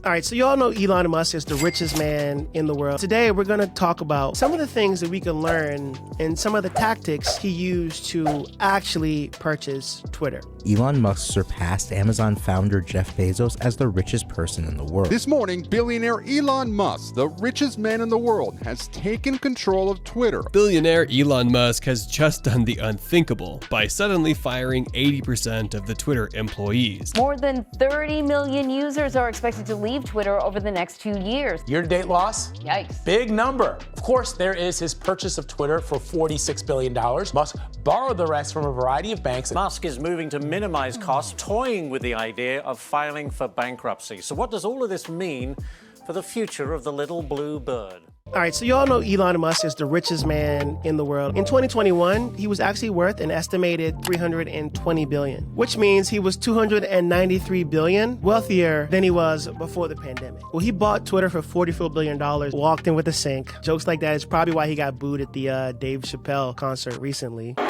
All right, so you all know Elon Musk is the richest man in the world. Today, we're going to talk about some of the things that we can learn and some of the tactics he used to actually purchase Twitter. Elon Musk surpassed Amazon founder Jeff Bezos as the richest person in the world. This morning, billionaire Elon Musk, the richest man in the world, has taken control of Twitter. Billionaire Elon Musk has just done the unthinkable by suddenly firing 80% of the Twitter employees. More than 30 million users are expected to leave Twitter over the next 2 years. Year-to-date loss? Yikes. Big number. Of course, there is his purchase of Twitter for $46 billion. Musk borrowed the rest from a variety of banks. Musk is moving to minimize costs, toying with the idea of filing for bankruptcy. So what does all of this mean for the future of the little blue bird? All right, so you all know Elon Musk is the richest man in the world. In 2021, he was actually worth an estimated $320 billion, which means he was $293 billion wealthier than he was before the pandemic. Well, he bought Twitter for $44 billion, walked in with a sink. Jokes like that is probably why he got booed at the Dave Chappelle concert recently. Sounds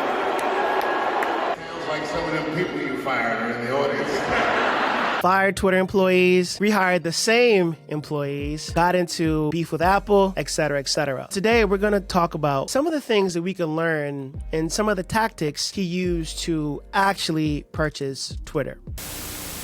like some of them people you fired are in the audience. Fired Twitter employees, rehired the same employees, got into beef with Apple, etc., etc. Today, we're going to talk about some of the things that we can learn and some of the tactics he used to actually purchase Twitter.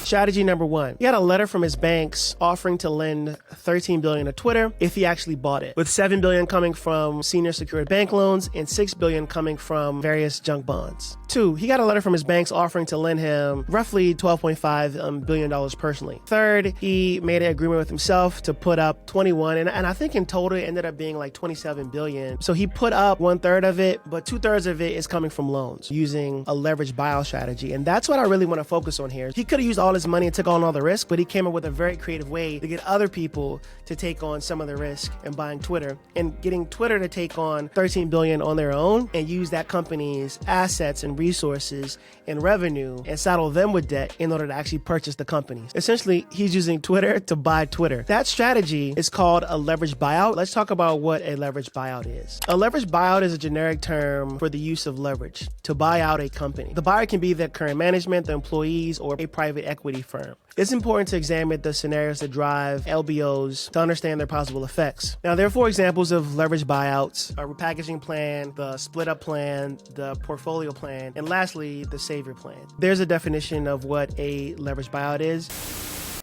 Strategy number one, he had a letter from his banks offering to lend $13 billion to Twitter if he actually bought it, with $7 billion coming from senior secured bank loans and $6 billion coming from various junk bonds. Two, he got a letter from his banks offering to lend him roughly $12.5 billion personally. Third, he made an agreement with himself to put up 21, and I think in total it ended up being like $27 billion. So he put up 1/3 of it, but 2/3 of it is coming from loans using a leveraged buyout strategy. And that's what I really want to focus on here. He could have used all his money and took on all the risk, but he came up with a very creative way to get other people to take on some of the risk in buying Twitter and getting Twitter to take on $13 billion on their own and use that company's assets and resources and revenue and saddle them with debt in order to actually purchase the companies. Essentially, he's using Twitter to buy Twitter. That strategy is called a leveraged buyout. Let's talk about what a leveraged buyout is. A leveraged buyout is a generic term for the use of leverage to buy out a company. The buyer can be the current management, the employees, or a private equity firm. It's important to examine the scenarios that drive LBOs to understand their possible effects. Now, there are 4 examples of leveraged buyouts: a repackaging plan, the split up plan, the portfolio plan, and lastly, the savior plan. There's a definition of what a leveraged buyout is.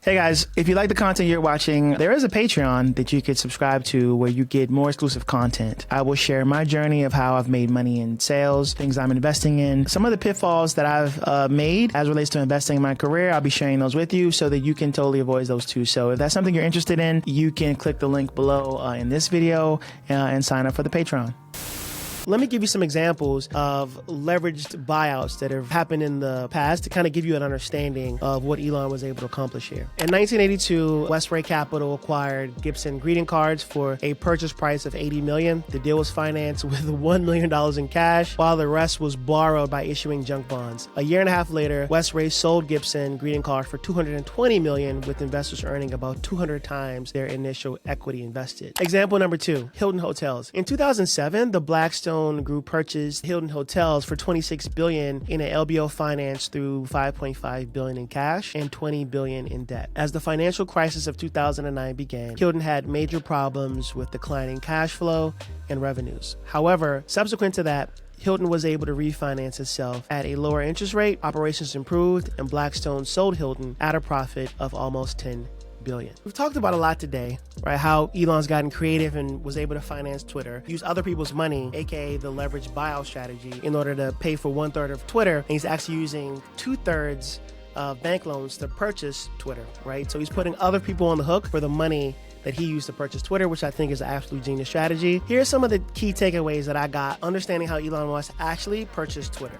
Hey guys, if you like the content you're watching, there is a Patreon that you could subscribe to where you get more exclusive content. I will share my journey of how I've made money in sales, things I'm investing in, some of the pitfalls that I've made as relates to investing in my career. I'll be sharing those with you so that you can totally avoid those too. So if that's something you're interested in, you can click the link below in this video and sign up for the Patreon. Let me give you some examples of leveraged buyouts that have happened in the past to kind of give you an understanding of what Elon was able to accomplish here. In 1982, Westray Capital acquired Gibson greeting cards for a purchase price of $80 million. The deal was financed with $1 million in cash, while the rest was borrowed by issuing junk bonds. A year and a half later, Westray sold Gibson greeting cards for $220 million, with investors earning about 200 times their initial equity invested. Example number 2, Hilton Hotels. In 2007, the Blackstone Group purchased Hilton Hotels for $26 billion in an LBO finance through $5.5 billion in cash and $20 billion in debt. As the financial crisis of 2009 began, Hilton had major problems with declining cash flow and revenues. However, subsequent to that, Hilton was able to refinance itself at a lower interest rate, operations improved, and Blackstone sold Hilton at a profit of almost $10 billion. We've talked about a lot today, right? How Elon's gotten creative and was able to finance Twitter, use other people's money, aka the leveraged buyout strategy, in order to pay for 1/3 of Twitter. And he's actually using 2/3 of bank loans to purchase Twitter, right? So he's putting other people on the hook for the money that he used to purchase Twitter, which I think is an absolute genius strategy. Here's some of the key takeaways that I got understanding how Elon Musk actually purchased Twitter.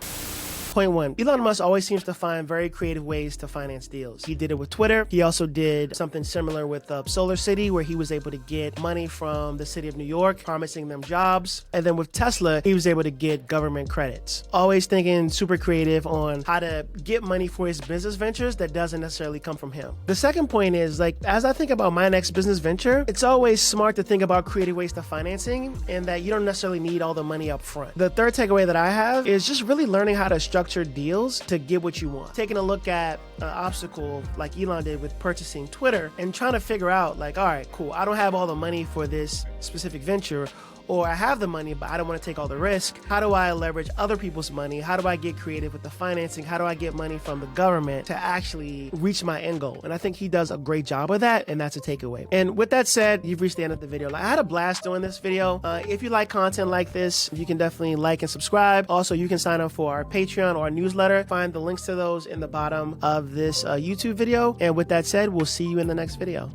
Point 1, Elon Musk always seems to find very creative ways to finance deals. He did it with Twitter. He also did something similar with Solar City, where he was able to get money from the city of New York, promising them jobs. And then with Tesla, he was able to get government credits. Always thinking super creative on how to get money for his business ventures that doesn't necessarily come from him. The second point is, like, as I think about my next business venture, it's always smart to think about creative ways to financing and that you don't necessarily need all the money up front. The third takeaway that I have is just really learning how to structure structured deals to get what you want. Taking a look at an obstacle like Elon did with purchasing Twitter and trying to figure out like, all right, cool, I don't have all the money for this specific venture, or I have the money, but I don't want to take all the risk. How do I leverage other people's money? How do I get creative with the financing? How do I get money from the government to actually reach my end goal? And I think he does a great job of that, and that's a takeaway. And with that said, you've reached the end of the video. I had a blast doing this video. If you like content like this, you can definitely like and subscribe. Also, you can sign up for our Patreon or our newsletter. Find the links to those in the bottom of this YouTube video. And with that said, we'll see you in the next video.